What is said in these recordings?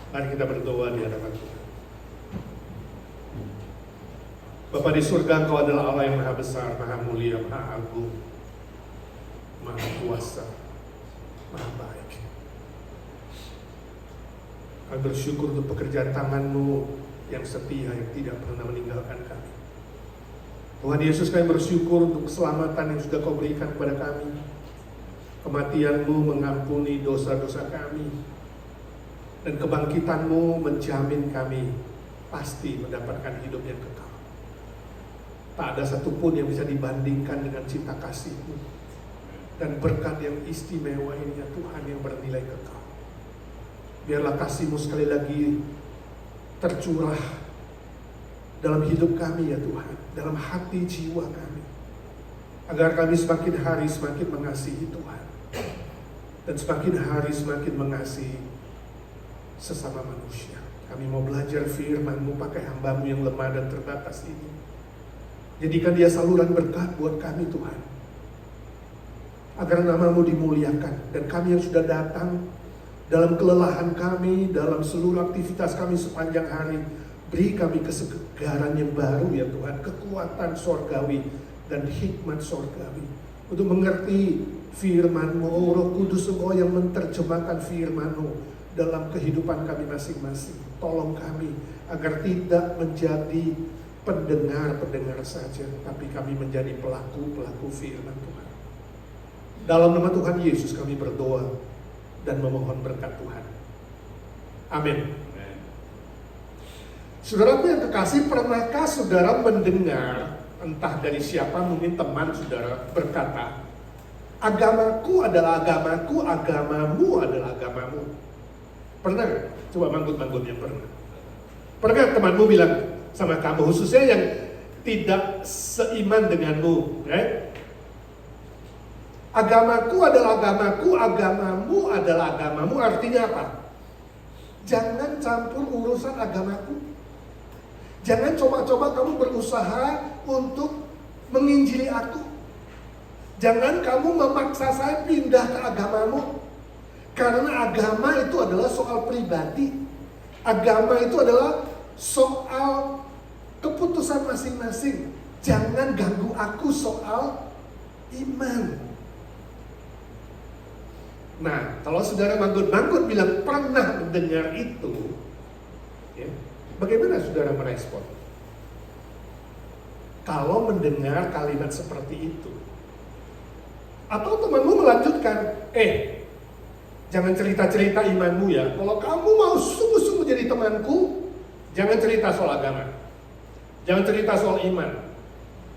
Mari kita berdoa di hadapan Tuhan. Bapa di surga, Engkau adalah Allah yang maha besar, maha mulia, maha agung, maha kuasa, maha baik. Kami bersyukur untuk pekerjaan tangan-Mu yang setia, yang tidak pernah meninggalkan kami. Tuhan Yesus, kami bersyukur untuk keselamatan yang sudah Kau berikan kepada kami. Kematian-Mu mengampuni dosa-dosa kami, dan kebangkitan-Mu menjamin kami pasti mendapatkan hidup yang kekal. Tak ada satupun yang bisa dibandingkan dengan cinta kasih-Mu dan berkat yang istimewa ini, ya Tuhan, yang bernilai kekal. Biarlah kasih-Mu sekali lagi tercurah dalam hidup kami, ya Tuhan, dalam hati jiwa kami, agar kami semakin hari semakin mengasihi Tuhan, dan semakin hari semakin mengasihi sesama manusia. Kami mau belajar firman-Mu pakai hamba-Mu yang lemah dan terbatas ini. Jadikan dia saluran berkat buat kami, Tuhan, agar nama-Mu dimuliakan. Dan kami yang sudah datang dalam kelelahan kami, dalam seluruh aktivitas kami sepanjang hari, beri kami kesegaran yang baru, ya Tuhan, kekuatan sorgawi dan hikmat sorgawi untuk mengerti firman-Mu. Oh, Roh Kudus, Engkau yang menerjemahkan firman-Mu dalam kehidupan kami masing-masing. Tolong kami agar tidak menjadi pendengar-pendengar saja, tapi kami menjadi pelaku-pelaku firman Tuhan. Dalam nama Tuhan Yesus kami berdoa dan memohon berkat Tuhan. Amin. Saudaraku yang kekasih, pernahkah saudara mendengar, entah dari siapa, mungkin teman saudara, berkata, agamaku adalah agamaku, agamamu adalah agamamu? Pernah gak? Coba manggut-manggut yang pernah. Pernah temanmu bilang sama kamu, khususnya yang tidak seiman denganmu, right? Agamaku adalah agamaku, agamamu adalah agamamu. Artinya apa? Jangan campur urusan agamaku. Jangan coba-coba kamu berusaha untuk menginjili aku. Jangan kamu memaksa saya pindah ke agamamu. Karena agama itu adalah soal pribadi. Agama itu adalah soal keputusan masing-masing. Jangan ganggu aku soal iman. Nah, kalau saudara manggut-manggut bilang pernah mendengar itu, ya, bagaimana saudara merespon? Kalau mendengar kalimat seperti itu, atau temanmu melanjutkan, jangan cerita-cerita imanmu ya. Kalau kamu mau sungguh-sungguh jadi temanku, jangan cerita soal agama, jangan cerita soal iman.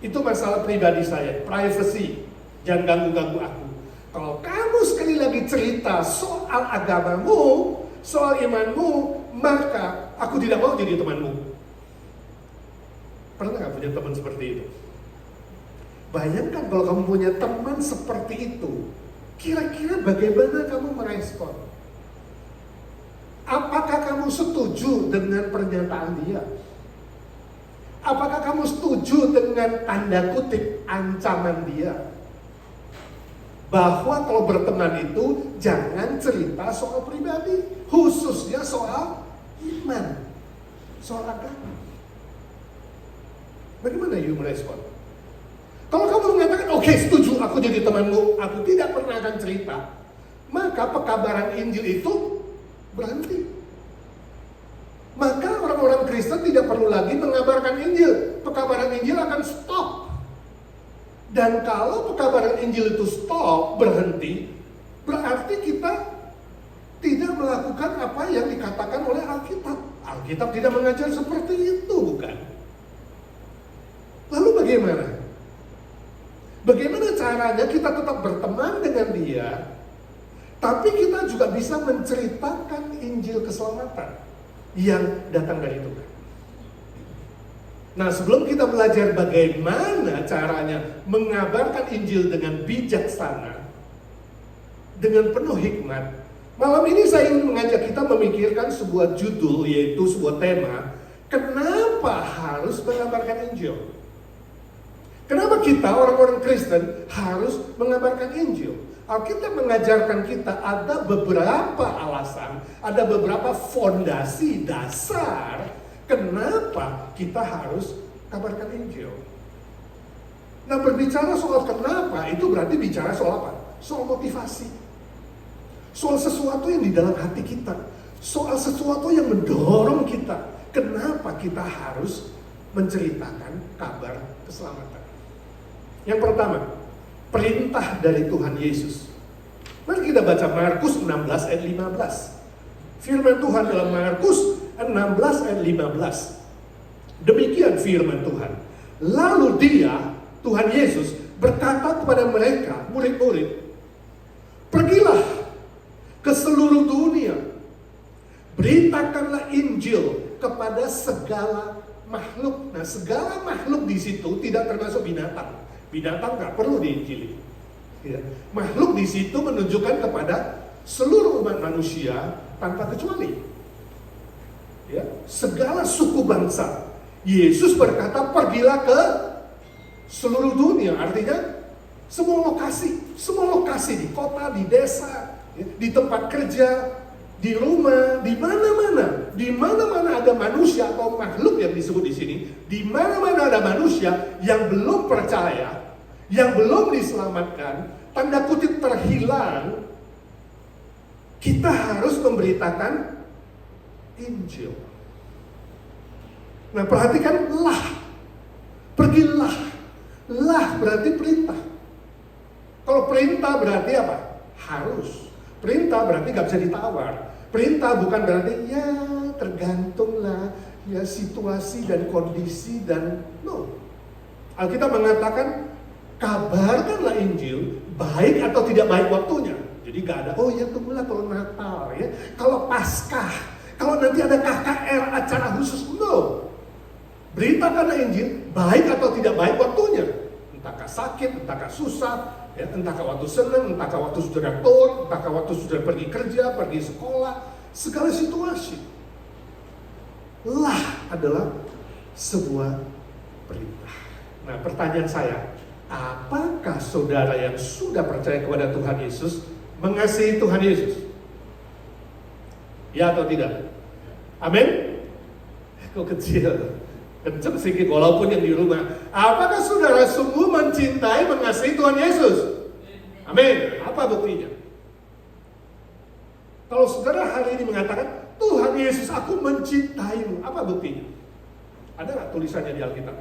Itu masalah pribadi saya, privacy. Jangan ganggu-ganggu aku. Kalau kamu sekali lagi cerita soal agamamu, soal imanmu, maka aku tidak mau jadi temanmu. Pernah gak punya teman seperti itu? Bayangkan kalau kamu punya teman seperti itu, kira-kira bagaimana kamu merespon? Apakah kamu setuju dengan pernyataan dia? Apakah kamu setuju dengan tanda kutip ancaman dia? Bahwa kalau berteman itu jangan cerita soal pribadi, khususnya soal iman, soal agama. Bagaimana you merespon? Kalau kamu mengatakan, oke, setuju, aku jadi temanmu, aku tidak pernah akan cerita, maka pekabaran Injil itu berhenti. Maka orang-orang Kristen tidak perlu lagi mengabarkan Injil. Pekabaran Injil akan stop. Dan kalau pekabaran Injil itu stop, berhenti, berarti kita tidak melakukan apa yang dikatakan oleh Alkitab. Alkitab tidak mengajar seperti itu, bukan? Lalu bagaimana? Bagaimana caranya kita tetap berteman dengan dia, tapi kita juga bisa menceritakan Injil keselamatan yang datang dari Tuhan. Nah, sebelum kita belajar bagaimana caranya mengabarkan Injil dengan bijaksana, dengan penuh hikmat, malam ini saya ingin mengajak kita memikirkan sebuah judul, yaitu sebuah tema, kenapa harus mengabarkan Injil? Kenapa kita orang-orang Kristen harus mengabarkan Injil? Alkitab mengajarkan kita ada beberapa alasan, ada beberapa fondasi dasar kenapa kita harus kabarkan Injil. Nah, berbicara soal kenapa itu berarti bicara soal apa? Soal motivasi. Soal sesuatu yang di dalam hati kita. Soal sesuatu yang mendorong kita. Kenapa kita harus menceritakan kabar keselamatan? Yang pertama, perintah dari Tuhan Yesus. Mari kita baca Markus 16 ayat 15. Firman Tuhan dalam Markus 16 ayat 15. Demikian firman Tuhan. Lalu dia, Tuhan Yesus, berkata kepada mereka, murid-murid, pergilah ke seluruh dunia, beritakanlah Injil kepada segala makhluk. Nah, segala makhluk di situ tidak termasuk binatang. Binatang nggak perlu diinjili. Ya. Makhluk di situ menunjukkan kepada seluruh umat manusia tanpa kecuali. Ya. Segala suku bangsa. Yesus berkata, pergilah ke seluruh dunia. Artinya semua lokasi di kota, di desa, ya, di tempat kerja, di rumah, di mana-mana ada manusia atau makhluk yang disebut di sini, di mana-mana ada manusia yang belum percaya, yang belum diselamatkan, tanda kutip terhilang, kita harus memberitakan Injil. Nah, perhatikan pergilah, berarti perintah. Kalau perintah berarti apa? Harus. Perintah berarti gak bisa ditawar. Perintah bukan berarti ya tergantunglah ya situasi dan kondisi dan no. Alkitab mengatakan kabarkanlah Injil baik atau tidak baik waktunya. Jadi gak ada oh ya tunggulah kalau Natal ya, kalau Paskah, kalau nanti ada KKR acara khusus, no. Beritakanlah Injil baik atau tidak baik waktunya. Entahkah sakit, entahkah susah, ya, entahkah waktu senang, entahkah waktu sudah turun, entahkah waktu sudah pergi kerja, pergi sekolah, segala situasi. Adalah sebuah perintah. Nah, pertanyaan saya, apakah saudara yang sudah percaya kepada Tuhan Yesus mengasihi Tuhan Yesus? Ya atau tidak? Amin? Kok kecil? Kenceng sedikit walaupun yang di rumah. Apakah saudara sungguh mencintai, mengasihi Tuhan Yesus? Amin. Apa buktinya? Kalau saudara hari ini mengatakan, Tuhan Yesus aku mencintaimu, apa buktinya? Ada nggak tulisannya di Alkitab?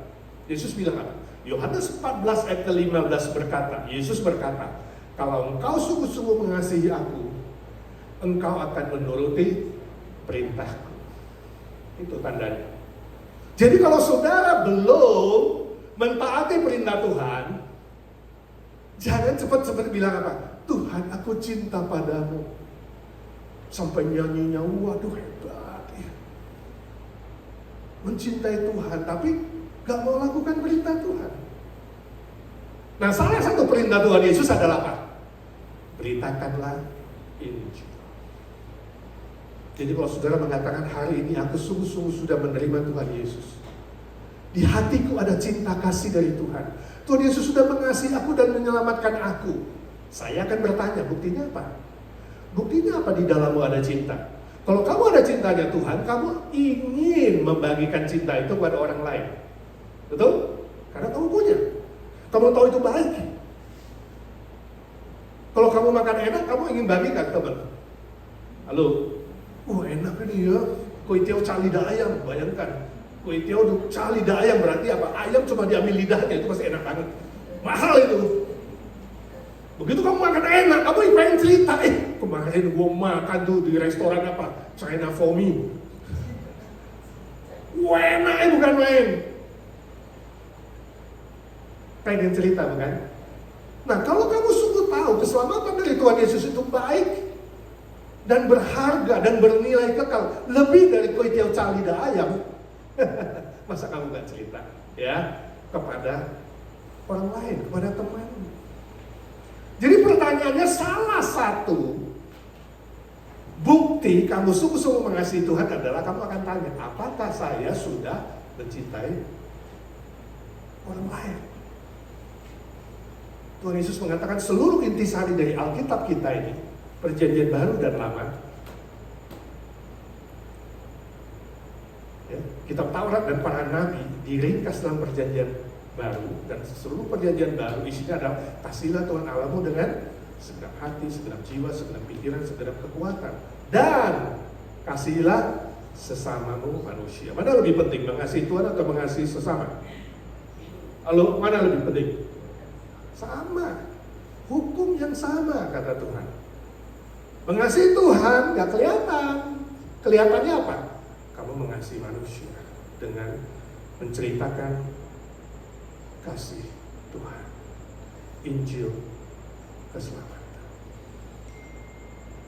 Yesus bilang apa? Yohanes 14 ayat ke-15 berkata, Yesus berkata, kalau engkau sungguh-sungguh mengasihi aku, engkau akan menuruti perintahku. Itu tandanya. Jadi kalau saudara belum mentaati perintah Tuhan, jangan cepat-cepat bilang apa? Tuhan aku cinta padamu. Sampai nyanyinya, waduh hebat ya. Mencintai Tuhan, tapi gak mau lakukan perintah Tuhan. Nah, salah satu perintah Tuhan Yesus adalah apa? Beritakanlah Injil. Jadi kalau saudara mengatakan hari ini aku sungguh-sungguh sudah menerima Tuhan Yesus, di hatiku ada cinta kasih dari Tuhan. Tuhan Yesus sudah mengasihi aku dan menyelamatkan aku. Saya akan bertanya, buktinya apa? Buktinya apa di dalammu ada cinta? Kalau kamu ada cintanya Tuhan, kamu ingin membagikan cinta itu kepada orang lain. Betul? Karena kamu punya. Kamu tahu itu baik. Kalau kamu makan enak, kamu ingin bagikan teman. Halo? Enak ini ya, kue tiaw cali ayam, bayangkan. Kue tiaw cali ayam berarti apa? Ayam cuma diambil lidahnya, itu masih enak banget. Mahal itu. Begitu kamu makan enak, kamu pengen cerita, kemarin gua makan tuh di restoran apa? China for me. Enaknya bukan main. Pengen cerita bukan? Nah, kalau kamu sungguh tahu keselamatan dari Tuhan Yesus itu baik dan berharga dan bernilai kekal lebih dari kue tiaw cali ayam, masa kamu gak cerita ya kepada orang lain, kepada teman? Jadi pertanyaannya, salah satu bukti kamu sungguh-sungguh mengasihi Tuhan adalah kamu akan tanya, apakah saya sudah mencintai orang lain? Tuhan Yesus mengatakan seluruh intisari dari Alkitab kita ini, Perjanjian Baru dan Lama, ya, kitab Taurat dan para nabi diringkas dalam Perjanjian Baru, dan seluruh Perjanjian Baru isinya adalah kasihlah Tuhan Allahmu dengan segenap hati, segenap jiwa, segenap pikiran, segenap kekuatan, dan kasihilah sesamamu manusia. Mana lebih penting, mengasihi Tuhan atau mengasihi sesama? Lalu mana lebih penting? Sama, hukum yang sama, kata Tuhan. Mengasihi Tuhan gak kelihatan. Kelihatannya apa? Kamu mengasihi manusia dengan menceritakan kasih Tuhan, Injil keselamatan.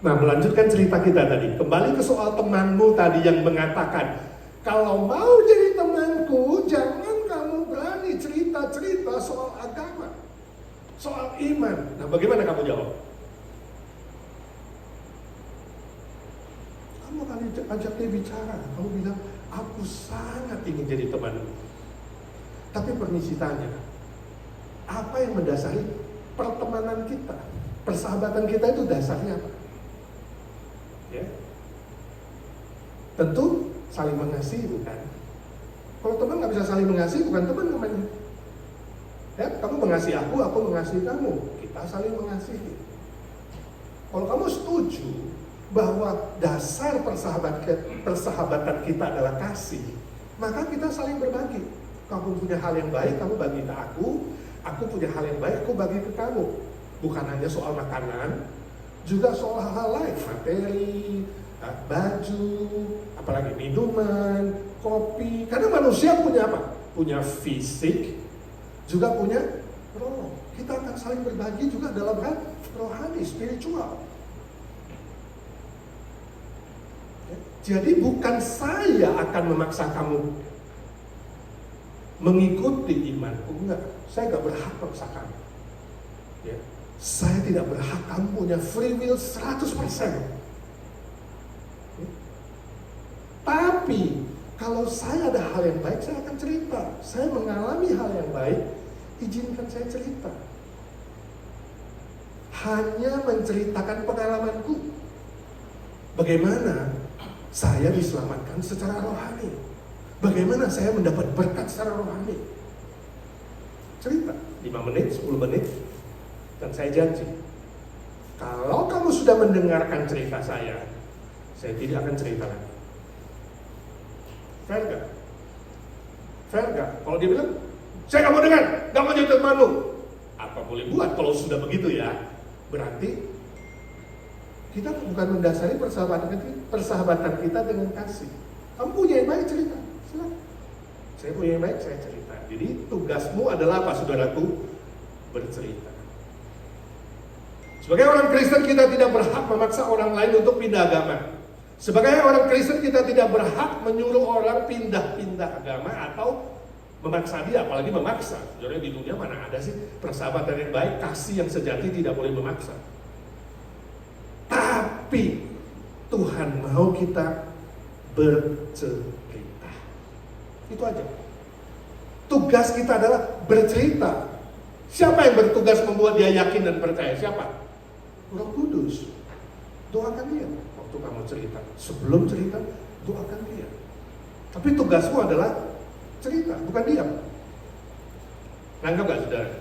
Nah, melanjutkan cerita kita tadi, kembali ke soal temanmu tadi yang mengatakan, kalau mau jadi temanku, jangan kamu berani cerita-cerita soal agama, soal iman. Nah, bagaimana kamu jawab? Kamu kali ajak dia bicara, kamu bilang, aku sangat ingin jadi temanmu. Tapi permisi tanya, apa yang mendasari pertemanan kita, persahabatan kita itu dasarnya apa? Ya, tentu saling mengasihi, bukan? Kalau teman nggak bisa saling mengasihi, bukan teman namanya. Ya, kamu mengasihi aku mengasihi kamu, kita saling mengasihi. Kalau kamu setuju bahwa dasar persahabatan kita adalah kasih, maka kita saling berbagi. Kamu punya hal yang baik, kamu bagi ke aku punya hal yang baik, aku bagi ke kamu. Bukan hanya soal makanan, juga soal hal-hal lain, materi, baju, apalagi minuman, kopi. Karena manusia punya apa? Punya fisik, juga punya roh. Kita akan saling berbagi juga dalam hal rohani, spiritual. Jadi bukan saya akan memaksa kamu mengikuti imanku, enggak. Saya enggak berhak memaksa kamu. Ya. Saya tidak berhak, kamu punya free will 100%. Ya. Tapi kalau saya ada hal yang baik, saya akan cerita. Saya mengalami hal yang baik, izinkan saya cerita. Hanya menceritakan pengalamanku. Bagaimana saya diselamatkan secara rohani. Bagaimana saya mendapat berkat secara rohani. Cerita, 5 menit, 10 menit. Dan saya janji, kalau kamu sudah mendengarkan cerita saya tidak akan cerita lagi. Fair gak? Fair gak? Kalau dia bilang, saya gak mau dengar, gak mau jadi temanmu. Apa boleh buat kalau sudah begitu ya? Berarti kita bukan mendasari persahabatan kita dengan kasih. Kamu punya yang baik, cerita. Silahkan. Saya punya yang baik, saya cerita. Jadi tugasmu adalah apa, saudaraku? Bercerita. Sebagai orang Kristen kita tidak berhak memaksa orang lain untuk pindah agama. Sebagai orang Kristen kita tidak berhak menyuruh orang pindah-pindah agama atau memaksa dia, apalagi memaksa. Jadi di dunia mana ada sih persahabatan yang baik, kasih yang sejati tidak boleh memaksa. Tapi Tuhan mau kita bercerita. Itu aja. Tugas kita adalah bercerita. Siapa yang bertugas membuat dia yakin dan percaya? Siapa? Roh Kudus. Doakan dia waktu kamu cerita. Sebelum cerita, doakan dia. Tapi tugasmu adalah cerita, bukan diam. Nangkep gak, saudara?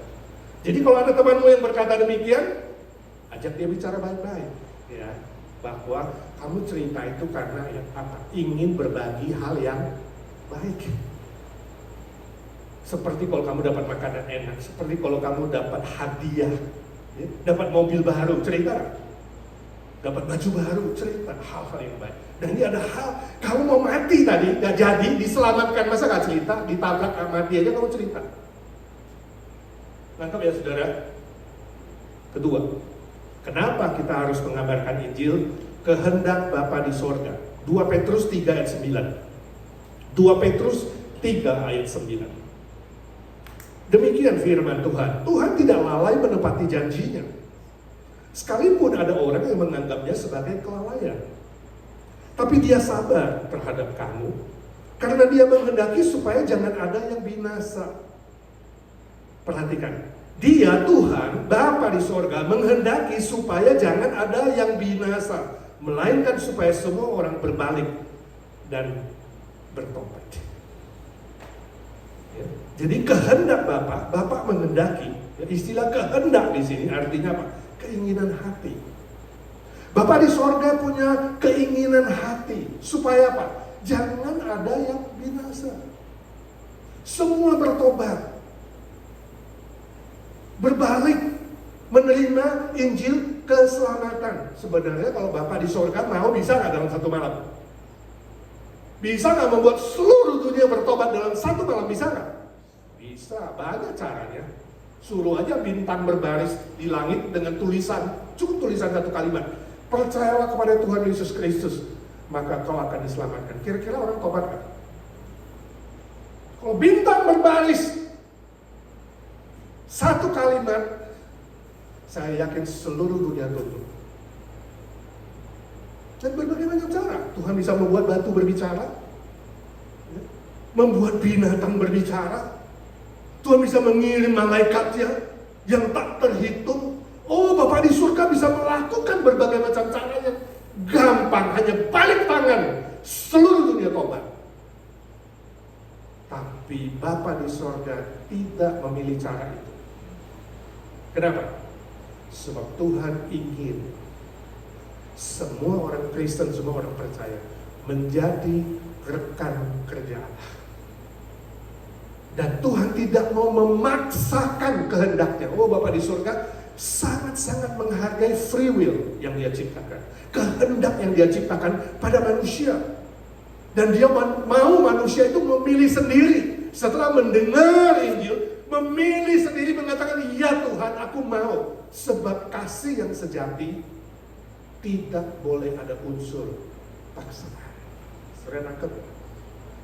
Jadi kalau ada temanmu yang berkata demikian, ajak dia bicara baik-baik, ya, bahwa kamu cerita itu karena ya, apa? Ingin berbagi hal yang baik. Seperti kalau kamu dapat makanan enak, seperti kalau kamu dapat hadiah, ya, dapat mobil baru, cerita. Dapat baju baru, cerita hal-hal yang baik. Dan ini ada hal, kamu mau mati tadi, gak jadi, diselamatkan, masa gak cerita, ditabrak mati aja kamu cerita. Nangkep ya saudara? Kedua, kenapa kita harus mengabarkan Injil? Kehendak Bapa di sorga. 2 Petrus 3 ayat 9. 2 Petrus 3 ayat 9. Demikian firman Tuhan. Tuhan tidak lalai menepati janjinya. Sekalipun ada orang yang menganggapnya sebagai kelalaian. Tapi dia sabar terhadap kamu. Karena dia menghendaki supaya jangan ada yang binasa. Perhatikan. Dia, Tuhan, Bapa di sorga, menghendaki supaya jangan ada yang binasa, melainkan supaya semua orang berbalik dan bertobat. Ya. Jadi kehendak Bapa menghendaki. Ya, istilah kehendak di sini artinya apa? Keinginan hati. Bapa di sorga punya keinginan hati supaya apa? Jangan ada yang binasa. Semua bertobat, berbalik, menerima Injil keselamatan. Sebenarnya kalau Bapa di sorga mau, bisa nggak dalam satu malam? Bisa nggak membuat seluruh dunia bertobat dalam satu malam? Bisa nggak? Bisa, banyak caranya. Suruh aja bintang berbaris di langit dengan tulisan, cukup tulisan satu kalimat. Percayalah kepada Tuhan Yesus Kristus, maka kau akan diselamatkan. Kira-kira orang tobat nggak? Kalau bintang berbaris satu kalimat, saya yakin seluruh dunia tunduk. Dan berbagai macam cara Tuhan bisa membuat batu berbicara, membuat binatang berbicara. Tuhan bisa mengirim malaikatnya yang tak terhitung. Oh, Bapa di surga bisa melakukan berbagai macam caranya. Gampang, hanya balik tangan, seluruh dunia tobat. Tapi Bapa di surga tidak memilih cara itu. Kenapa? Sebab Tuhan ingin semua orang Kristen, semua orang percaya menjadi rekan kerja Allah. Dan Tuhan tidak mau memaksakan kehendaknya. Oh, Bapa di surga sangat-sangat menghargai free will yang Dia ciptakan, kehendak yang Dia ciptakan pada manusia. Dan Dia mau manusia itu memilih sendiri. Setelah mendengar Injil, memilih sendiri, mengatakan, ya Tuhan, aku mau. Sebab kasih yang sejati tidak boleh ada unsur paksaan. Saudara nangkep?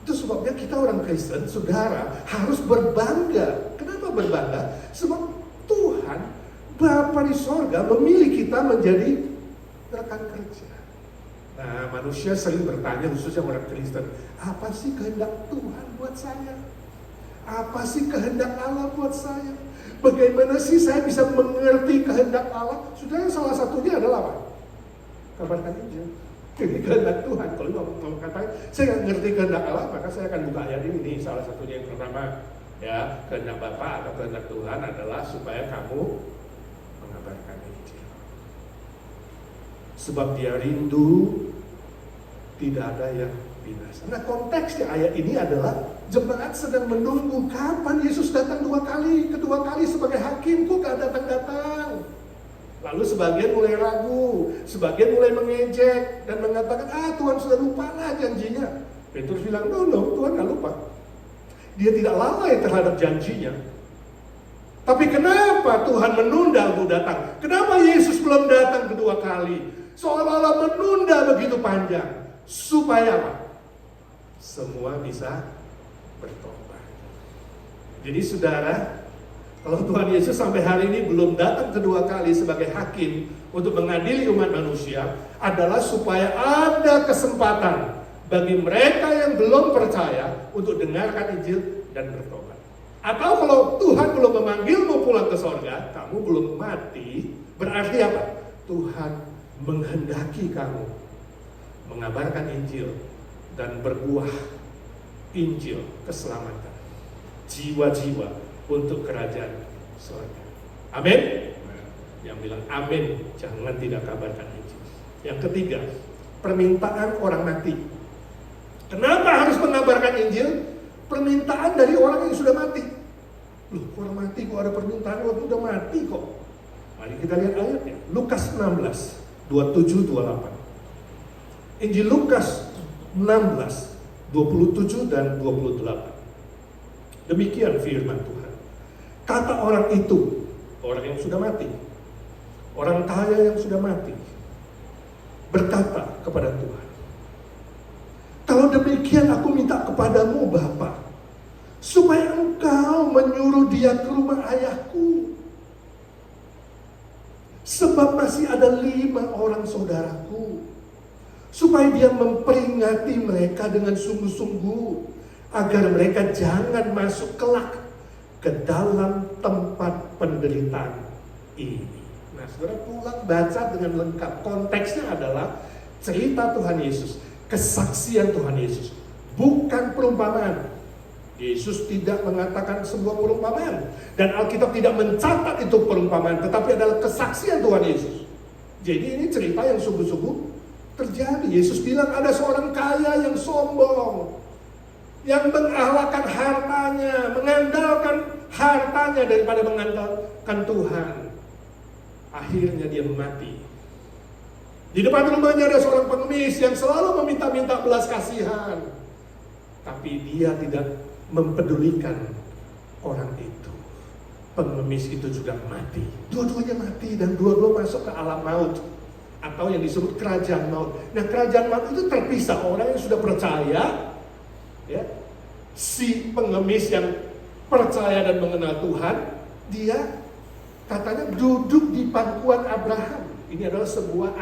Itu sebabnya kita orang Kristen, saudara, harus berbangga. Kenapa berbangga? Sebab Tuhan, Bapa di sorga, memilih kita menjadi rekan kerja. Nah, manusia sering bertanya, khususnya orang Kristen, apa sih kehendak Tuhan buat saya? Apa sih kehendak Allah buat saya? Bagaimana sih saya bisa mengerti kehendak Allah? Saudara, salah satunya adalah apa? Kabarkan Injil. Ini kehendak Tuhan. Kalau mau katakan, saya nggak ngerti kehendak Allah, maka saya akan buka ayat ini. Salah satunya yang pertama, ya, kehendak Bapa atau kehendak Tuhan adalah supaya kamu mengabarkan Injil. Sebab Dia rindu tidak ada yang binasa. Nah, konteks di ayat ini adalah jemaat sedang menunggu kapan Yesus datang kedua kali sebagai hakim. Kok gak datang-datang? Lalu sebagian mulai ragu, sebagian mulai mengejek dan mengatakan, Tuhan sudah lupa lah janjinya. Petrus bilang, no, Tuhan gak lupa. Dia tidak lalai terhadap janjinya. Tapi kenapa Tuhan menunda untuk datang? Kenapa Yesus belum datang kedua kali? Seolah-olah menunda begitu panjang. Supaya apa? Semua bisa bertobat. Jadi saudara, kalau Tuhan Yesus sampai hari ini belum datang kedua kali sebagai hakim untuk mengadili umat manusia, adalah supaya ada kesempatan bagi mereka yang belum percaya untuk dengarkan Injil dan bertobat. Atau kalau Tuhan belum memanggilmu pulang ke sorga, kamu belum mati, berarti apa? Tuhan menghendaki kamu mengabarkan Injil dan berbuah Injil keselamatan jiwa-jiwa untuk kerajaan surga. Amin. Yang bilang amin, jangan tidak kabarkan Injil. Yang ketiga, permintaan orang mati. Kenapa harus mengabarkan Injil? Permintaan dari orang yang sudah mati. Loh, orang mati kok ada permintaan? Waktu udah mati kok. Mari kita lihat ayatnya. Lukas 16, 27-28. Injil Lukas 16, 27 dan 28. Demikian firman Tuhan. Kata orang itu, orang yang sudah mati, orang kaya yang sudah mati, berkata kepada Tuhan, kalau demikian aku minta kepadamu Bapa, supaya engkau menyuruh dia ke rumah ayahku. Sebab masih ada 5 orang saudaraku, supaya dia memperingati mereka dengan sungguh-sungguh, agar mereka jangan masuk kelak ke dalam tempat penderitaan ini. Nah, saudara pulang baca dengan lengkap. Konteksnya adalah cerita Tuhan Yesus, kesaksian Tuhan Yesus, bukan perumpamaan. Yesus tidak mengatakan sebuah perumpamaan, dan Alkitab tidak mencatat itu perumpamaan, tetapi adalah kesaksian Tuhan Yesus. Jadi ini cerita yang sungguh-sungguh terjadi. Yesus bilang ada seorang kaya yang sombong, yang mengakhlakkan hartanya, mengandalkan hartanya daripada mengandalkan Tuhan. Akhirnya dia mati. Di depan rumahnya ada seorang pengemis yang selalu meminta-minta belas kasihan, tapi dia tidak mempedulikan orang itu. Pengemis itu juga mati. Dua-duanya mati dan dua-dua masuk ke alam maut, atau yang disebut kerajaan maut. Nah, kerajaan maut itu terpisah. Orang yang sudah percaya, ya, si pengemis yang percaya dan mengenal Tuhan, dia katanya duduk di pangkuan Abraham. Ini adalah sebuah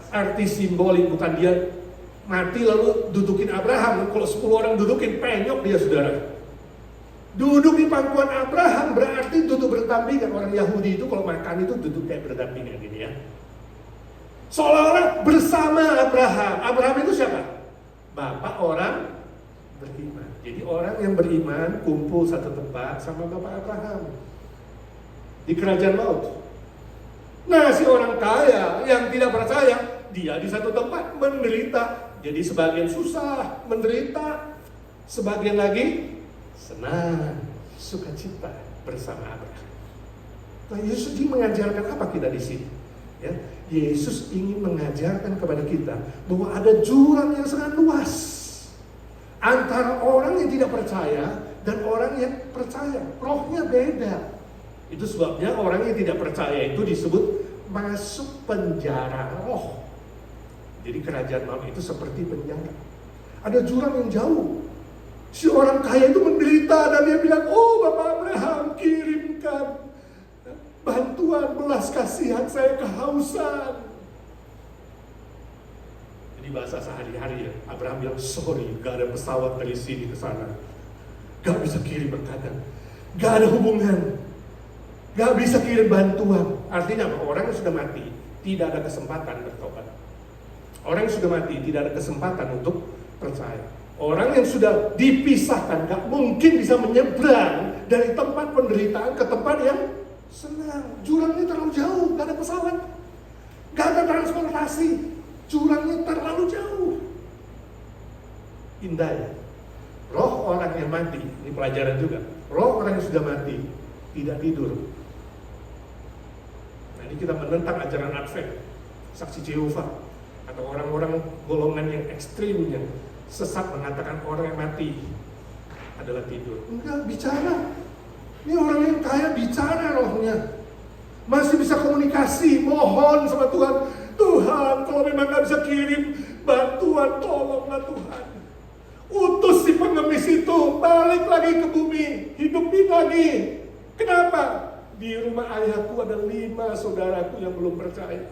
arti simbolik, bukan dia mati lalu dudukin Abraham. Kalau 10 orang dudukin, penyok dia, saudara. Duduk di pangkuan Abraham berarti duduk berdampingan. Orang Yahudi itu kalau makan itu duduk kayak berdampingan gini ya. Seolah-olah bersama Abraham. Abraham itu siapa? Bapak orang beriman. Jadi orang yang beriman kumpul satu tempat sama Bapak Abraham di kerajaan maut. Nah, si orang kaya yang tidak percaya, dia di satu tempat menderita. Jadi sebagian susah, menderita, sebagian lagi senang, sukacita bersama Abraham. Nah, Yesus ingin mengajarkan apa kita di sini? Ya, Yesus ingin mengajarkan kepada kita bahwa ada jurang yang sangat luas antara orang yang tidak percaya dan orang yang percaya. Rohnya beda. Itu sebabnya orang yang tidak percaya itu disebut masuk penjara roh. Jadi kerajaan maut itu seperti penjara. Ada jurang yang jauh. Si orang kaya itu menderita dan dia bilang, "Oh Bapak Abraham, kirimkan bantuan belas kasihan, saya kehausan." Jadi bahasa sehari-hari ya, Abraham bilang, "Sorry, gak ada pesawat dari sini ke sana, gak bisa kirim makanan, gak ada hubungan, gak bisa kirim bantuan." Artinya apa? Orang yang sudah mati tidak ada kesempatan bertobat. Orang yang sudah mati tidak ada kesempatan untuk percaya. Orang yang sudah dipisahkan gak mungkin bisa menyeberang dari tempat penderitaan ke tempat yang senang. Jurangnya terlalu jauh, gak ada pesawat, gak ada transportasi. Jurangnya terlalu jauh. Indah ya. Roh orang yang mati, ini pelajaran juga. Roh orang yang sudah mati tidak tidur. Nah, ini kita menentang ajaran Advent, saksi Jehovah, atau orang-orang golongan yang ekstrim yang sesat mengatakan orang yang mati adalah tidur. Enggak, bicara. Ini orang yang kaya bicara rohnya. Masih bisa komunikasi, mohon sama Tuhan. Tuhan, kalau memang gak bisa kirim bantuan, tolonglah Tuhan. Utus si pengemis itu balik lagi ke bumi, hidupin lagi. Kenapa? Di rumah ayahku ada 5 saudaraku yang belum percaya.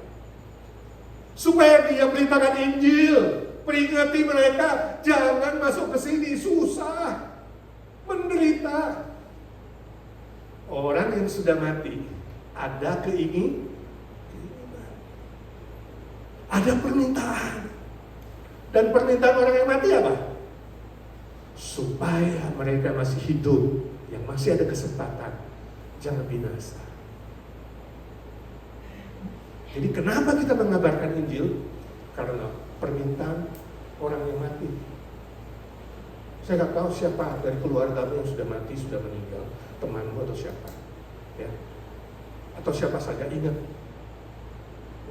Supaya dia beritakan Injil, peringati mereka, jangan masuk ke sini, susah, menderita. Orang yang sudah mati ada keinginan, ada permintaan. Dan permintaan orang yang mati apa? Supaya mereka masih hidup, yang masih ada kesempatan, jangan binasa. Jadi kenapa kita mengabarkan Injil? Karena permintaan orang yang mati. Saya nggak tahu siapa dari keluargamu yang sudah mati, sudah meninggal, temanmu atau siapa, ya, atau siapa saja, ingat,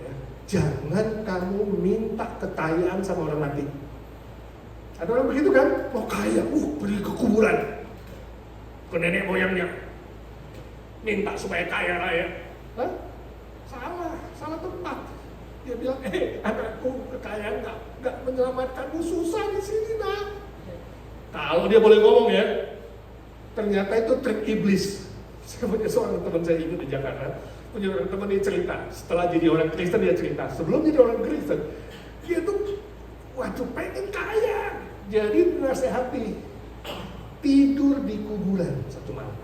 ya, jangan kamu minta kekayaan sama orang mati. Ada orang begitu kan? Oh kaya, pergi ke kuburan, ke nenek moyangnya, minta supaya kaya raya. Hah? Salah tempat. Dia bilang, anakku, kekayaan nggak menyelamatkanmu, susah di sini nak. Kalau dia boleh ngomong ya, ternyata itu trik iblis. Saya punya seorang teman saya itu di Jakarta, punya orang teman dia cerita, setelah jadi orang Kristen dia cerita, sebelum jadi orang Kristen, dia tuh, waduh pengen kaya, jadi dinasehati. tidur di kuburan satu malam.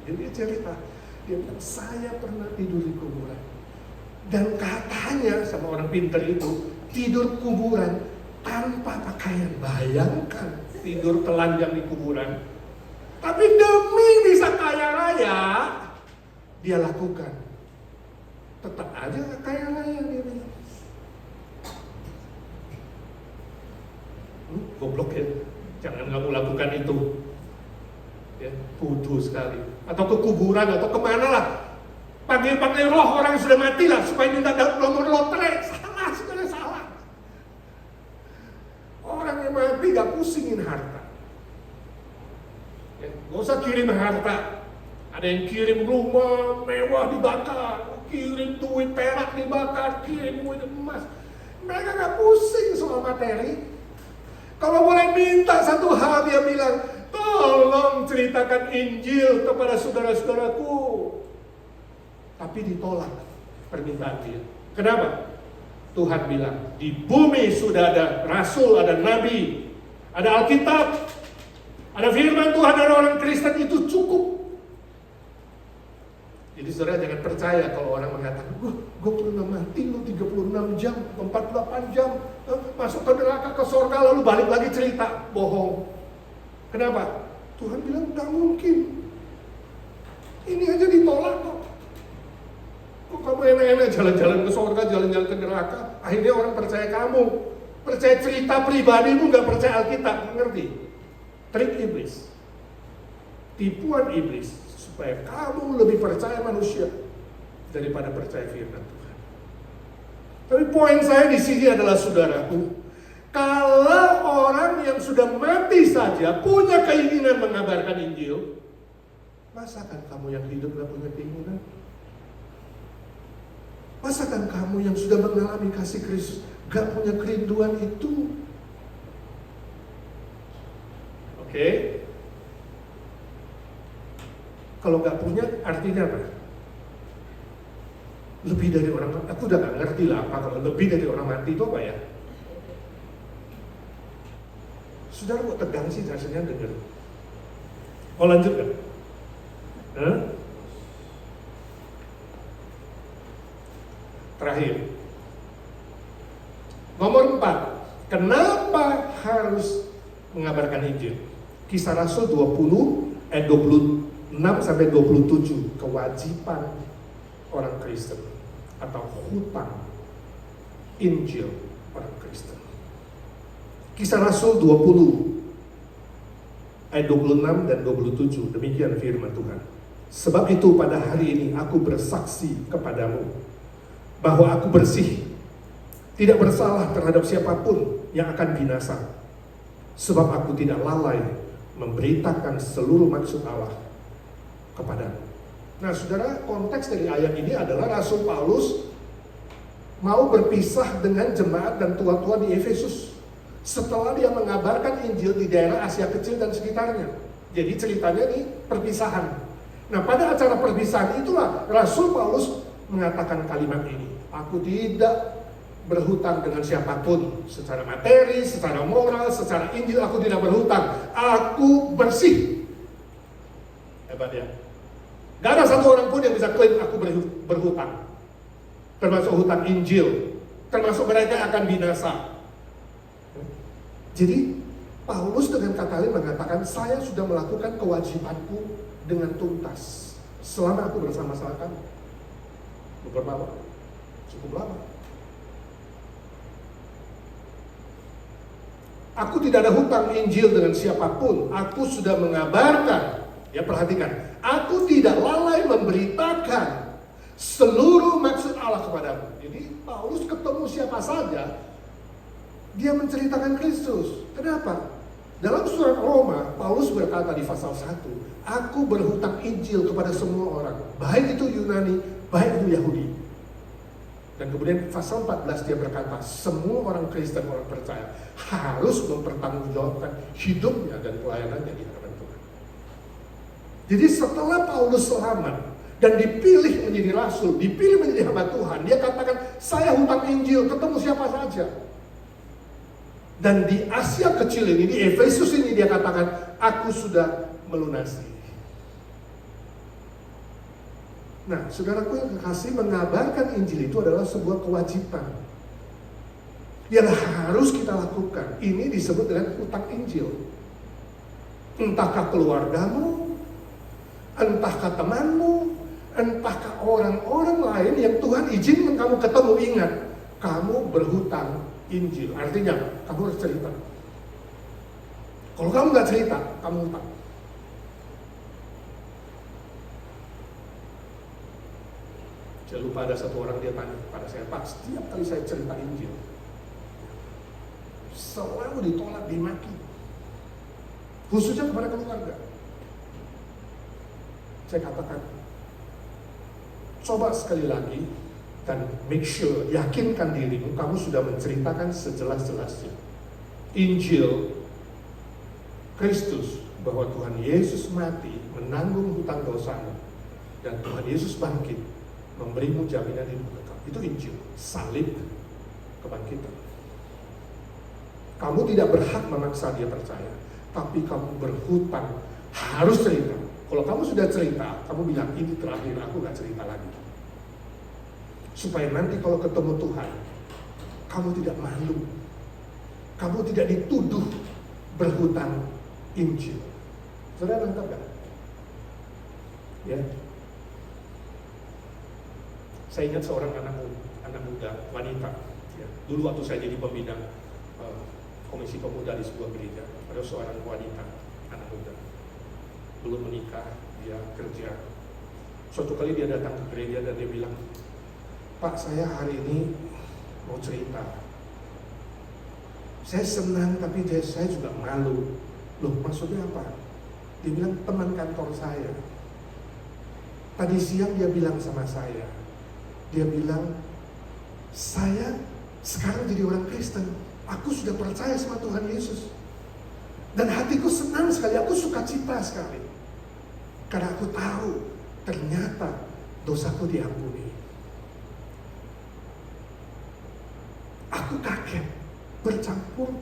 Jadi dia cerita, dia bilang, saya pernah tidur di kuburan. Dan katanya sama orang pintar itu, tidur kuburan tanpa pakaian. Bayangkan tidur telanjang di kuburan. Tapi demi bisa kaya raya, dia lakukan. Tetap aja gak kaya raya dia bilang. Goblok ya, jangan kamu lakukan itu. Ya, bodoh sekali. Atau ke kuburan atau kemana lah. Panggil-panggil roh orang yang sudah mati lah supaya minta nomor lotre. Salah, sebenarnya salah. Orang yang mati gak pusingin harta. Ya, gak usah kirim harta. Ada yang kirim rumah mewah dibakar, kirim duit perak dibakar, kirim duit emas. Mereka gak pusing soal materi. Kalau boleh minta satu hal, dia bilang, tolong ceritakan Injil kepada saudara-saudaraku. Tapi ditolak permintaan dia. Kenapa? Tuhan bilang, di bumi sudah ada rasul, ada nabi, ada Alkitab, ada firman Tuhan dari orang Kristen, itu cukup. Jadi saudara jangan percaya kalau orang mengatakan, gue pernah mati lu 36 jam, 48 jam, masuk ke neraka, ke surga, lalu balik lagi cerita. Bohong. Kenapa? Tuhan bilang gak mungkin. Ini aja ditolak kok. Kok kamu enak-enak jalan-jalan ke surga, jalan-jalan ke neraka, akhirnya orang percaya kamu. Percaya cerita pribadimu, gak percaya Alkitab. Mengerti? Trik iblis. Tipuan iblis. Supaya kamu lebih percaya manusia daripada percaya firman Tuhan. Tapi poin saya di sini adalah, saudaraku, kalau orang yang sudah mati saja punya keinginan mengabarkan Injil, masakan kamu yang hidup gak punya keinginan? Masakan kamu yang sudah mengalami kasih Kristus gak punya kerinduan itu? Oke? Kalau nggak punya, artinya apa? Lebih dari orang mati. Aku udah nggak ngerti lah apa kalau lebih dari orang mati itu apa ya? Saudara kok tegang sih rasanya dengar. Oh, lanjut kan? Terakhir. Nomor 4. Kenapa harus mengabarkan Injil? Kisah Rasul 20 ayat 26-27, kewajiban orang Kristen atau hutang Injil orang Kristen. Kisah Rasul 20 ayat 26 dan 27, demikian firman Tuhan. Sebab itu pada hari ini aku bersaksi kepadamu bahwa aku bersih, tidak bersalah terhadap siapapun yang akan binasa. Sebab aku tidak lalai memberitakan seluruh maksud Allah kepadamu. Nah, saudara, konteks dari ayat ini adalah Rasul Paulus mau berpisah dengan jemaat dan tua-tua di Efesus setelah dia mengabarkan Injil di daerah Asia Kecil dan sekitarnya. Jadi ceritanya ini perpisahan. Nah, pada acara perpisahan itulah Rasul Paulus mengatakan kalimat ini. Aku tidak berhutang dengan siapapun, secara materi, secara moral, secara Injil aku tidak berhutang. Aku bersih. Hebat ya. Gak ada satu orang pun yang bisa klaim aku berhutang. Termasuk hutang Injil. Termasuk mereka akan binasa. Jadi Paulus dengan kata lain mengatakan, saya sudah melakukan kewajibanku dengan tuntas selama aku bersama-sama kamu. Beberapa lama? Cukup lama. Aku tidak ada hutang Injil dengan siapapun. Aku sudah mengabarkan. Ya, perhatikan. Aku tidak lalai memberitakan seluruh maksud Allah kepadamu. Jadi Paulus ketemu siapa saja, dia menceritakan Kristus. Kenapa? Dalam surat Roma, Paulus berkata di pasal 1, aku berhutang Injil kepada semua orang, baik itu Yunani, baik itu Yahudi. Dan kemudian pasal 14 dia berkata, semua orang Kristen, orang percaya harus mempertanggungjawabkan hidupnya dan pelayanannya di hadapan Tuhan. Jadi setelah Paulus selamat dan dipilih menjadi rasul, dipilih menjadi hamba Tuhan, dia katakan, saya hutang Injil, ketemu siapa saja. Dan di Asia kecil ini, di Efesus ini dia katakan, aku sudah melunasi. Nah, saudaraku yang kekasih, mengabarkan Injil itu adalah sebuah kewajiban yang harus kita lakukan. Ini disebut dengan hutang Injil. Entahkah keluargamu, entahkah temanmu, entahkah orang-orang lain yang Tuhan izinkan kamu ketemu, ingat, kamu berhutang Injil. Artinya, kamu harus cerita. Kalau kamu nggak cerita, kamu hutang. Jangan lupa ada satu orang dia tanya pada saya, Pak, setiap kali saya cerita Injil, selalu ditolak, dimaki. Khususnya kepada keluarga. Saya katakan, coba sekali lagi dan make sure, yakinkan dirimu, kamu sudah menceritakan sejelas-jelasnya Injil Kristus, bahwa Tuhan Yesus mati, menanggung hutang dosamu, dan Tuhan Yesus bangkit, memberimu jaminan hidup kekal. Itu Injil, salib, kebangkitan. Kamu tidak berhak memaksa dia percaya, tapi kamu berhutang, harus cerita. Kalau kamu sudah cerita, kamu bilang, ini terakhir, aku gak cerita lagi. Supaya nanti kalau ketemu Tuhan, kamu tidak malu, kamu tidak dituduh berhutang Injil. Saudara nangkap gak? Ya. Saya ingat seorang anak muda, wanita. Ya. Dulu waktu saya jadi pembina komisi pemuda di sebuah gereja, ada seorang wanita, anak muda, belum menikah, dia kerja. Suatu kali dia datang ke gereja dan dia bilang, Pak, saya hari ini mau cerita. Saya senang tapi saya juga malu. Loh, maksudnya apa? Dia bilang, teman kantor saya tadi siang dia bilang sama saya, dia bilang, saya sekarang jadi orang Kristen, aku sudah percaya sama Tuhan Yesus, dan hatiku senang sekali, aku sukacita sekali, karena aku tahu ternyata dosaku diampuni. Aku kaget, bercampur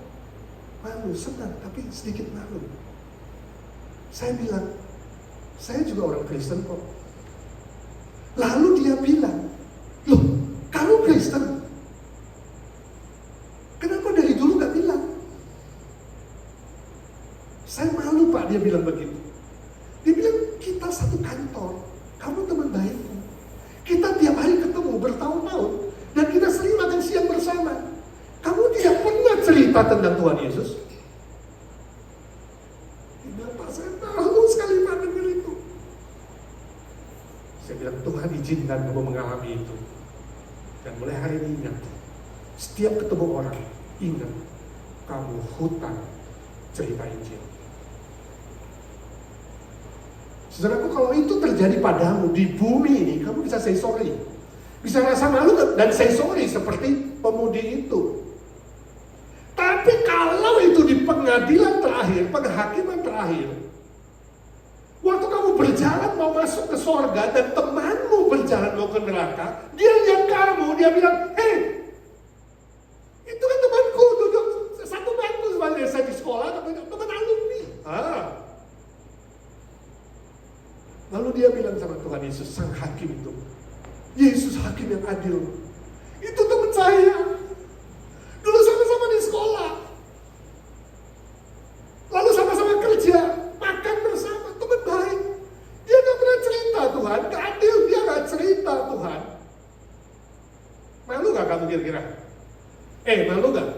malu, senang, tapi sedikit malu. Saya bilang, saya juga orang Kristen kok. Lalu dia bilang, loh, kamu Kristen? Kenapa dari dulu gak bilang? Saya malu, Pak, dia bilang begitu. Dia bilang, kita satu kantor, kamu teman baikku. Kita tiap hari ketemu bertahun-tahun, dan kita sering makan siang bersama. Kamu tidak pernah cerita tentang Tuhan Yesus? Dia bilang, Pak, saya tahu sekali Pak dengar itu. Saya bilang, Tuhan izinkan kamu mengalami itu. Dan mulai hari ini ingat, setiap ketemu orang, ingat, kamu hutang cerita Injil. Saudaraku, kalau itu terjadi padamu di bumi ini, kamu bisa say sorry. Bisa rasa malu dan say sorry seperti pemudi itu. Tapi kalau itu di pengadilan terakhir, penghakiman terakhir, waktu kamu berjalan mau masuk ke sorga dan temanmu berjalan mau ke neraka, dia lihat kamu, dia bilang, hei, itu kan temanku, duduk satu bangku sebagai saya di sekolah, teman alumni. Lalu dia bilang sama Tuhan Yesus, sang hakim itu, Yesus hakim yang adil, itu teman saya, dulu sama-sama di sekolah, lalu sama-sama kerja, makan bersama, teman baik. Dia gak pernah cerita Tuhan, gak adil, dia gak cerita Tuhan. Malu gak kamu kira-kira? Malu gak?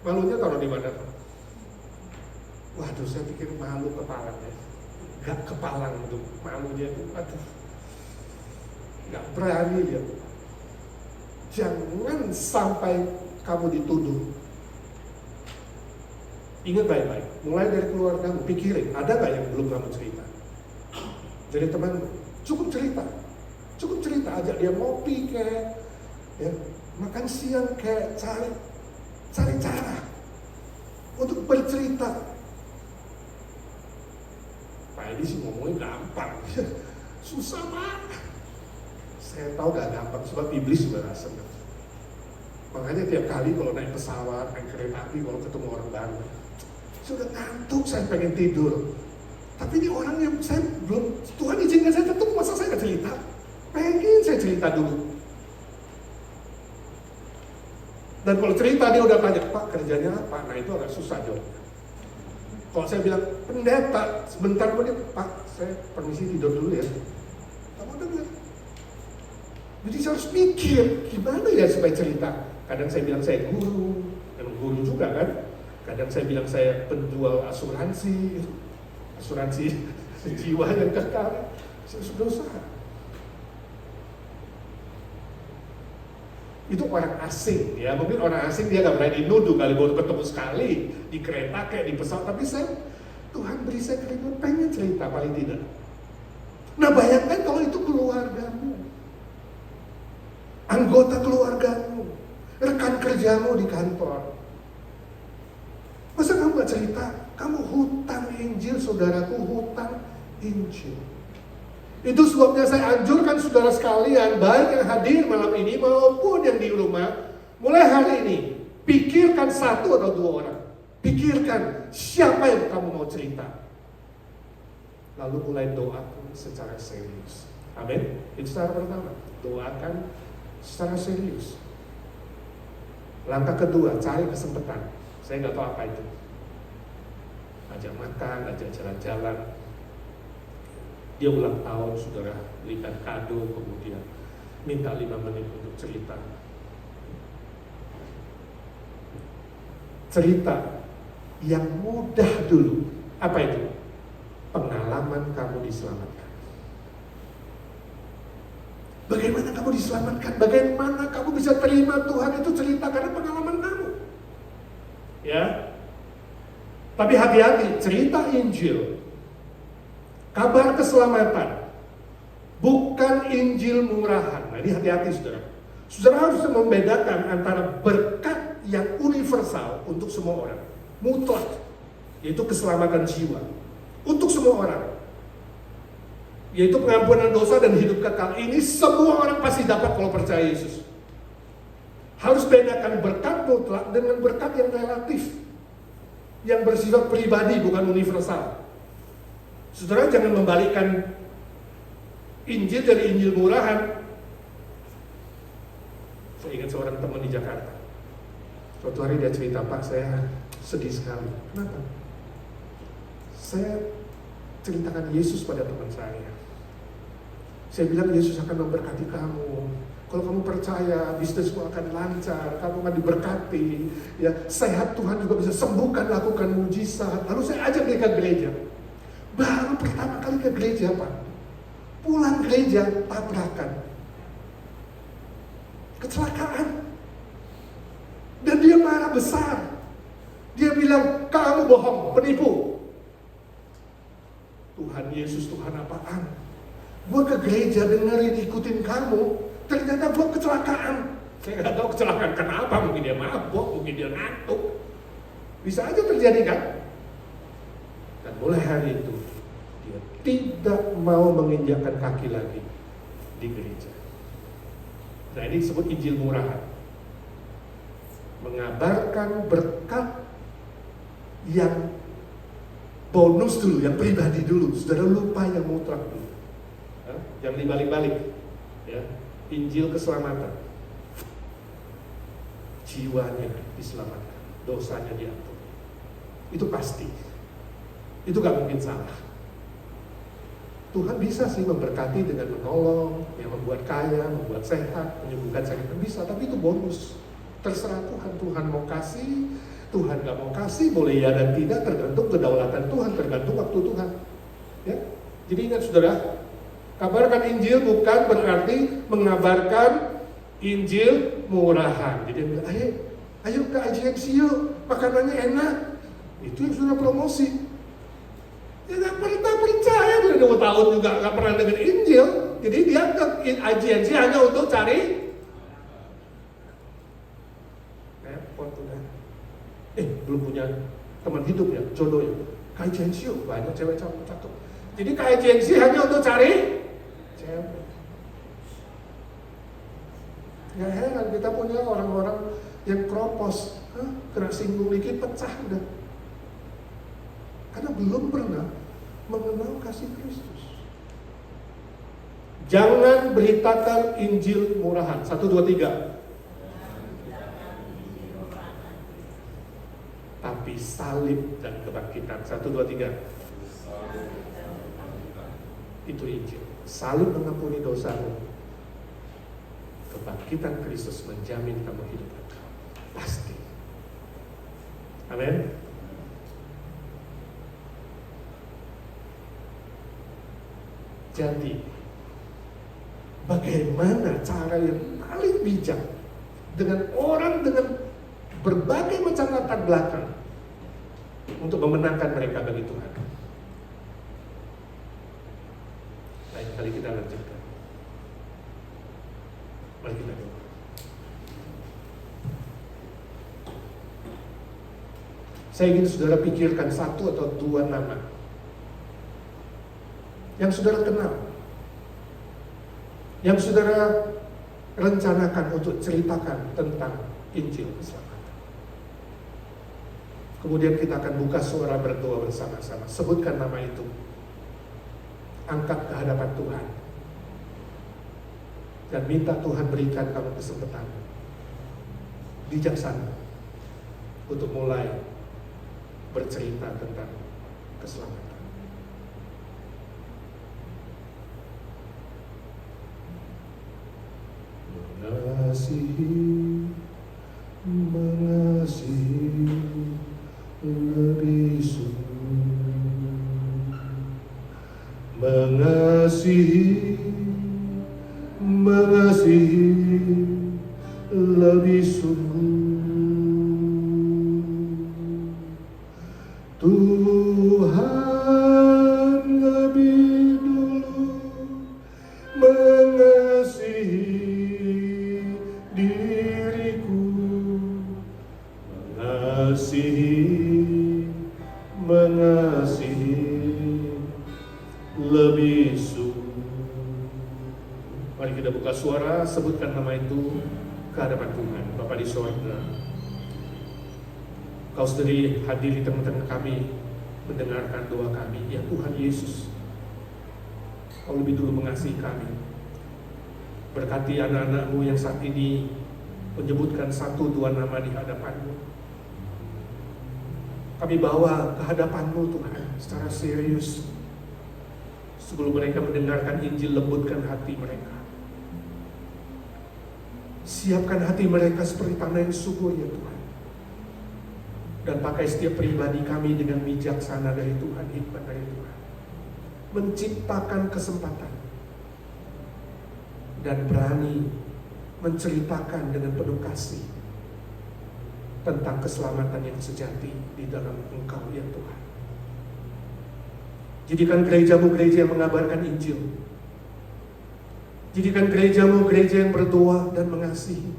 Malunya taruh di mana? Waduh, saya pikir malu kepalanya. Gak kepalang itu, malunya itu, aduh, gak berani dia. Jangan sampai kamu dituduh. Ingat baik-baik, mulai dari keluargamu, pikirin, ada gak yang belum kamu cerita? Jadi temanmu, cukup cerita, ajak dia ngopi kayak, ya, makan siang kayak, cari cara untuk bercerita. Pak Edi sih ngomongnya gampang, susah Pak. Saya tahu gak gampang, sebab iblis juga rasa. Makanya tiap kali kalau naik pesawat, naik kereta api, kalau ketemu orang baru, sudah ngantuk, saya pengen tidur. Tapi ini orang yang saya belum, Tuhan izinkan saya ketemu, masa saya nggak cerita? Pengen saya cerita dulu. Dan kalau cerita dia udah tanya, Pak kerjanya apa? Nah itu agak susah jawabnya. Kalau saya bilang, pendeta, sebentar kemudian, Pak saya permisi tidur dulu ya. Kamu dengar? Jadi saya harus mikir, gimana ya supaya cerita. Kadang saya bilang saya guru, memang guru juga kan. Kadang saya bilang saya penjual asuransi jiwa yang kekal. Saya sudah usaha. Itu orang asing ya, mungkin orang asing dia nggak berani nuduh kali baru ketemu sekali di kereta kayak di pesawat, tapi saya Tuhan beri saya kerinduan pengen cerita paling tidak. Nah bayangkan kalau itu keluargamu, anggota keluargamu, rekan kerjamu di kantor. Masa kamu gak cerita? Kamu hutang Injil, saudaraku, hutang Injil. Itu sebabnya saya anjurkan saudara sekalian, baik yang hadir malam ini maupun yang di rumah, mulai hari ini, pikirkan satu atau dua orang. Pikirkan siapa yang kamu mau cerita. Lalu mulai doakan secara serius. Amin. Itu cara pertama, doakan secara serius. Langkah kedua, cari kesempatan. Saya nggak tahu apa itu. Ajak makan, ajak jalan-jalan. Dia ulang tahun, saudara berikan kado, kemudian minta 5 menit untuk cerita. Cerita yang mudah dulu. Apa itu? Pengalaman kamu diselamatkan. Bagaimana kamu diselamatkan? Bagaimana kamu bisa terima Tuhan itu cerita karena pengalaman kamu. Ya. Tapi hati-hati, cerita Injil, kabar keselamatan, bukan Injil murahan. Nah ini hati-hati saudara. Saudara harus membedakan antara berkat yang universal untuk semua orang, mutlak, yaitu keselamatan jiwa untuk semua orang, yaitu pengampunan dosa dan hidup kekal. Ini semua orang pasti dapat kalau percaya Yesus. Harus bedakan berkat mutlak dengan berkat yang relatif, yang bersifat pribadi bukan universal. Saudara jangan membalikkan Injil dari Injil murahan. Saya ingat seorang teman di Jakarta. Suatu hari dia cerita, Pak saya sedih sekali. Kenapa? Saya ceritakan Yesus pada teman saya. Saya bilang Yesus akan memberkati kamu. Kalau kamu percaya, bisnismu akan lancar, kamu akan diberkati, ya sehat, Tuhan juga bisa sembuhkan, lakukan mujizat. Lalu saya ajak dia ke gereja. Baru pertama kali ke gereja, Pak. Pulang gereja, tabrakan. Kecelakaan. Dan dia marah besar. Dia bilang, kamu bohong, penipu. Tuhan Yesus, Tuhan apaan? Gua ke gereja dengerin, ikutin kamu. Ternyata gua kecelakaan. Saya nggak tahu kecelakaan kenapa. Mungkin dia mabuk, mungkin dia ngantuk. Bisa aja terjadi kan? Dan mulai hari itu dia tidak mau menginjakkan kaki lagi di gereja. Nah ini disebut Injil murahan. Mengabarkan berkat yang bonus dulu, yang pribadi dulu. Saudara lupa yang mutlak dulu. Yang dibalik-balik. Ya. Injil keselamatan, jiwanya diselamatkan, dosanya diampuni. Itu pasti. Itu gak mungkin salah. Tuhan bisa sih memberkati dengan menolong, yang membuat kaya, membuat sehat, menyembuhkan sakit, bisa. Tapi itu bonus. Terserah Tuhan. Tuhan mau kasih, Tuhan gak mau kasih, boleh ya dan tidak, tergantung kedaulatan Tuhan, tergantung waktu Tuhan. Ya, jadi ingat saudara. Kabarkan Injil bukan berarti mengabarkan Injil murahan. Jadi dia bilang, ayo ke IGMC yuk, makanannya enak. Itu yang sudah promosi. Ya gak pernah percaya, udah 2 tahun juga gak pernah dengar Injil. Jadi dia ke IGMC hanya untuk cari repot udah. Belum punya teman hidup ya, jodoh ya. Ke IGMC yuk, banyak cewek cakep. Jadi ke IGMC hanya untuk cari cewek. Gak heran kita punya orang-orang Yang kropos, kena singgung dikit pecah udah. Karena belum pernah mengenal kasih Kristus. Jangan beritakan Injil murahan. 1, 2, 3. Tapi salib dan kebangkitan. 1, 2, 3. Itu Injil. Salib mengampuni dosamu. Kebangkitan Kristus menjamin kamu hidup kekal. Pasti. Amin. Jadi, bagaimana cara yang paling bijak dengan orang dengan berbagai macam latar belakang untuk memenangkan mereka bagi Tuhan? Lain kali kita lanjutkan. Mari kita doa. Saya ingin saudara pikirkan 1 atau 2 nama yang saudara kenal, yang saudara rencanakan untuk ceritakan tentang Injil keselamatan. Kemudian kita akan buka suara berdoa bersama-sama. Sebutkan nama itu, angkat ke hadapan Tuhan, dan minta Tuhan berikan kamu kesempatan bijaksana untuk mulai bercerita tentang keselamatan. Mengasihi lebih sungguh, mengasihi lebih sungguh. Tuhan lebih dulu mengasihi diriku, mengasihi lebih sungguh. Mari kita buka suara, sebutkan nama itu ke hadapan Tuhan. Bapa di sorga, Kau sendiri hadir di tengah-tengah kami, mendengarkan doa kami. Ya Tuhan Yesus, Kau lebih dulu mengasihi kami. Berkati anak-anak-Mu yang saat ini menyebutkan 1, 2 nama di hadapan-Mu. Kami bawa ke hadapan-Mu Tuhan secara serius. Sebelum mereka mendengarkan Injil, lembutkan hati mereka. Siapkan hati mereka seperti tanah yang subur ya Tuhan. Dan pakai setiap pribadi kami dengan bijaksana dari Tuhan, hikmat dari Tuhan. Menciptakan kesempatan dan berani menceritakan dengan penuh kasih tentang keselamatan yang sejati di dalam Engkau ya Tuhan. Jadikan gereja-Mu gereja yang mengabarkan Injil. Jadikan gereja-Mu gereja yang berdoa dan mengasihi,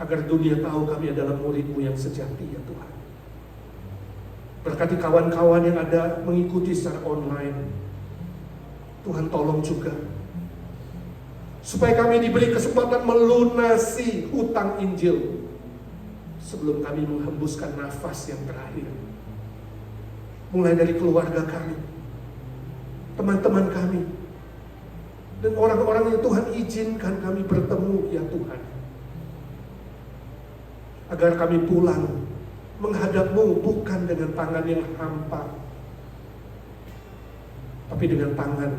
agar dunia tahu kami adalah murid-Mu yang sejati ya Tuhan. Berkati kawan-kawan yang ada mengikuti secara online. Tuhan tolong juga, supaya kami diberi kesempatan melunasi hutang Injil sebelum kami menghembuskan nafas yang terakhir. Mulai dari keluarga kami, teman-teman kami, dan orang-orang yang Tuhan izinkan kami bertemu ya Tuhan. Agar kami pulang menghadap-Mu bukan dengan tangan yang hampa, tapi dengan tangan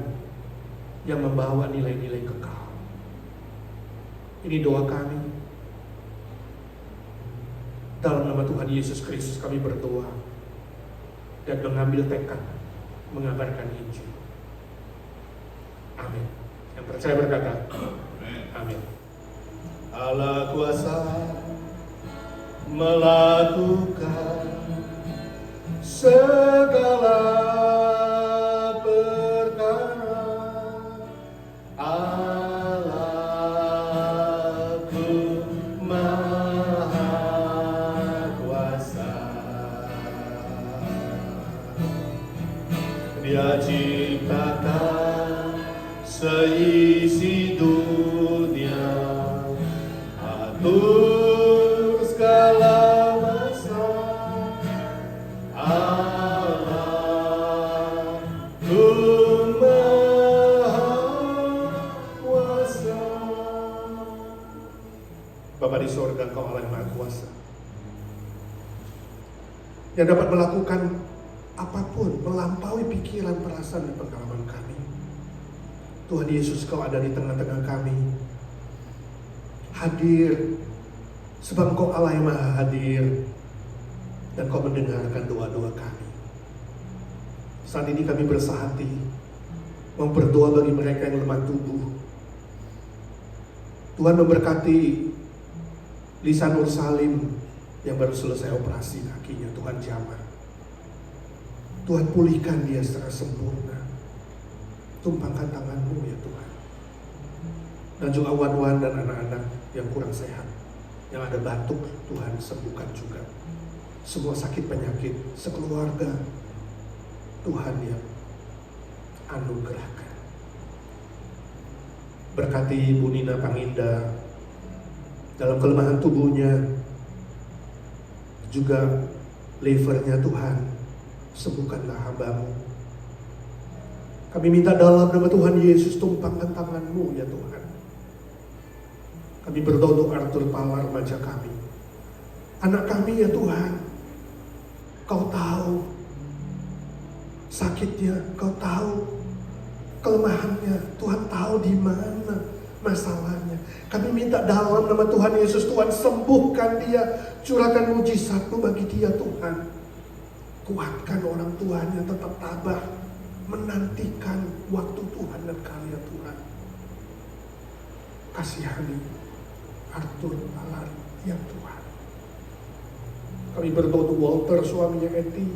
yang membawa nilai-nilai kekal. Ini doa kami. Dalam nama Tuhan Yesus Kristus kami berdoa dan mengambil tekad mengabarkan Injil. Amin. Yang percaya berkata, amin. Allah kuasa melakukan segala perkara. Allahku Maha Kuasa. Dia ciptakan seisi dunia, atur sorga, Engkau Allah yang Maha Kuasa, yang dapat melakukan apapun, melampaui pikiran, perasaan, dan pengalaman kami. Tuhan Yesus, Kau ada di tengah-tengah kami, hadir, sebab Engkau Allah yang Maha Hadir, dan Kau mendengarkan doa-doa kami. Saat ini kami bersehati mau berdoa bagi mereka yang lemah tubuh. Tuhan memberkati Lisa Nur Salim yang baru selesai operasi kakinya. Tuhan jamah, Tuhan pulihkan dia secara sempurna. Tumpangkan tangan-Mu ya Tuhan. Dan juga Wan-Wan dan anak-anak yang kurang sehat, yang ada batuk, Tuhan sembuhkan juga. Semua sakit penyakit sekeluarga, Tuhan yang anugerahkan. Berkati Ibu Nina Panginda dalam kelemahan tubuhnya, juga livernya Tuhan, sembuhkanlah hamba-Mu. Kami minta dalam nama Tuhan Yesus, tumpangkan tangan-Mu ya Tuhan. Kami berdoa untuk Arthur Pala, remaja kami, anak kami ya Tuhan. Kau tahu sakitnya, Kau tahu kelemahannya, Tuhan tahu di mana masalahnya. Kami minta dalam nama Tuhan Yesus, Tuhan sembuhkan dia, curahkan mujizat-Mu bagi dia Tuhan. Kuatkan orang tuanya tetap tabah, menantikan waktu Tuhan dan karya Tuhan. Kasihani Arthur Alar ya Tuhan. Kami berdoa untuk Walter, suaminya Eti,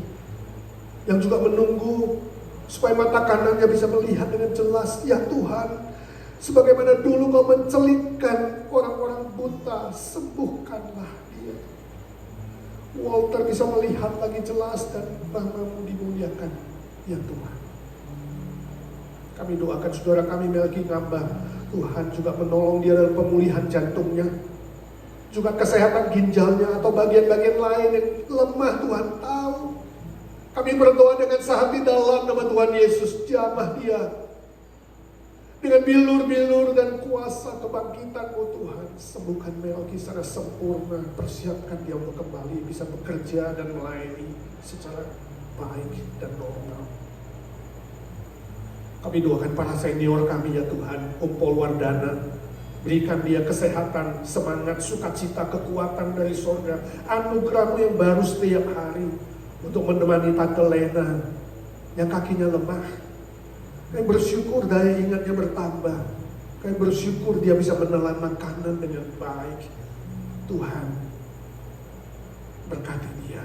yang juga menunggu supaya mata kanannya bisa melihat dengan jelas. Ya Tuhan, sebagaimana dulu Kau mencelitkan orang-orang buta, sembuhkanlah dia. Walter bisa melihat lagi jelas dan nama-Mu dimuliakan ya Tuhan. Kami doakan saudara kami Melki Ngambah, Tuhan juga menolong dia dalam pemulihan jantungnya, juga kesehatan ginjalnya atau bagian-bagian lain yang lemah. Tuhan tahu. Kami berdoa dengan sehati dalam nama Tuhan Yesus, jamah dia dengan bilur-bilur dan kuasa kebangkitan-Mu Tuhan. Sembuhkan Melki secara sempurna, persiapkan dia untuk kembali bisa bekerja dan melayani secara baik dan normal. Kami doakan para senior kami ya Tuhan, Umpol Wardana, berikan dia kesehatan, semangat, sukacita, kekuatan dari surga, anugerah-Mu yang baru setiap hari untuk menemani Tante Lena yang kakinya lemah. Kami bersyukur daya ingatnya bertambah. Kami bersyukur dia bisa menelan makanan dengan baik. Tuhan, berkati dia.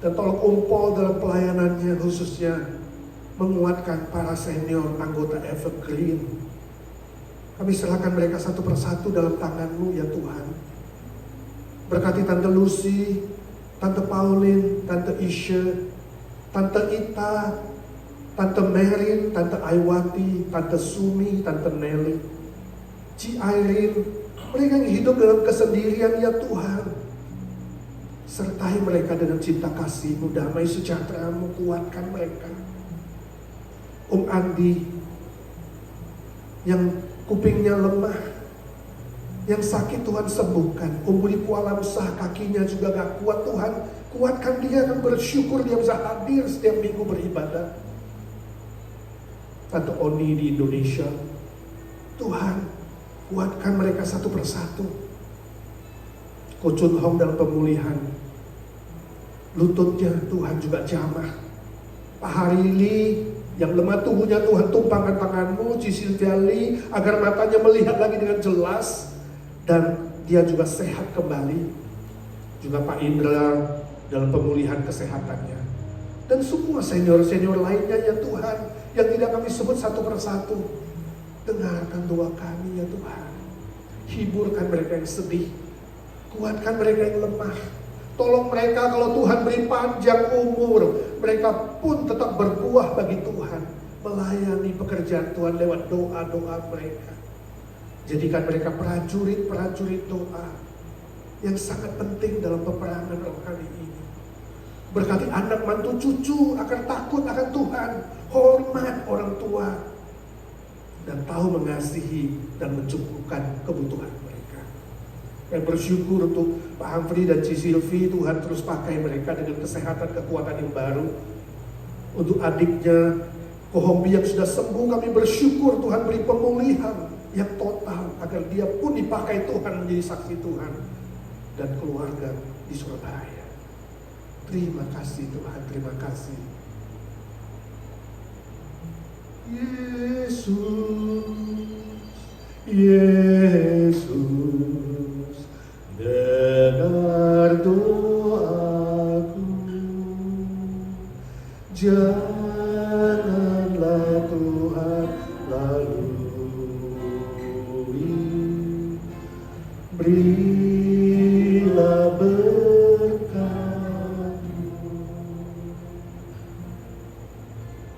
Dan tolong Umpol dalam pelayanannya, khususnya menguatkan para senior anggota Evergreen. Kami serahkan mereka satu persatu dalam tangan-Mu ya Tuhan. Berkati Tante Lucy, Tante Pauline, Tante Isha, Tante Ita, Tante Merin, Tante Aiwati, Tante Sumi, Tante Nelly, Ci Airin, mereka yang hidup dalam kesendirian ya Tuhan. Sertai mereka dengan cinta kasih-Mu, damai sejahtera-Mu, kuatkan mereka. Andi yang kupingnya lemah, yang sakit Tuhan sembuhkan. Budi Kuala usaha kakinya juga gak kuat Tuhan, kuatkan dia. Akan bersyukur dia bisa hadir setiap minggu beribadah. Tante Oni di Indonesia, Tuhan kuatkan mereka satu persatu. Ko Chun Hong dalam pemulihan lututnya, Tuhan juga jamah. Pak Harili yang lemah tubuhnya, Tuhan tumpangkan tangan-Mu. Cisil Jali agar matanya melihat lagi dengan jelas dan dia juga sehat kembali. Juga Pak Indra dalam pemulihan kesehatannya. Dan semua senior-senior lainnya ya Tuhan, yang tidak kami sebut satu persatu. Dengarkan doa kami ya Tuhan. Hiburkan mereka yang sedih, kuatkan mereka yang lemah. Tolong mereka, kalau Tuhan beri panjang umur, mereka pun tetap berbuah bagi Tuhan, melayani pekerjaan Tuhan lewat doa-doa mereka. Jadikan mereka prajurit-prajurit doa yang sangat penting dalam peperangan rohani ini. Berkati anak mantu cucu akan takut akan Tuhan, hormat orang tua, dan tahu mengasihi dan mencukupkan kebutuhan mereka. Kami bersyukur untuk Pak Humphrey dan Ci Silvi, Tuhan terus pakai mereka dengan kesehatan, kekuatan yang baru. Untuk adiknya Ko Hombi yang sudah sembuh, kami bersyukur Tuhan beri pemulihan yang total agar dia pun dipakai Tuhan menjadi saksi Tuhan dan keluarga di Surabaya. Terima kasih Tuhan, terima kasih. Yesus, dengar doaku, janganlah Tuhan lalui, beri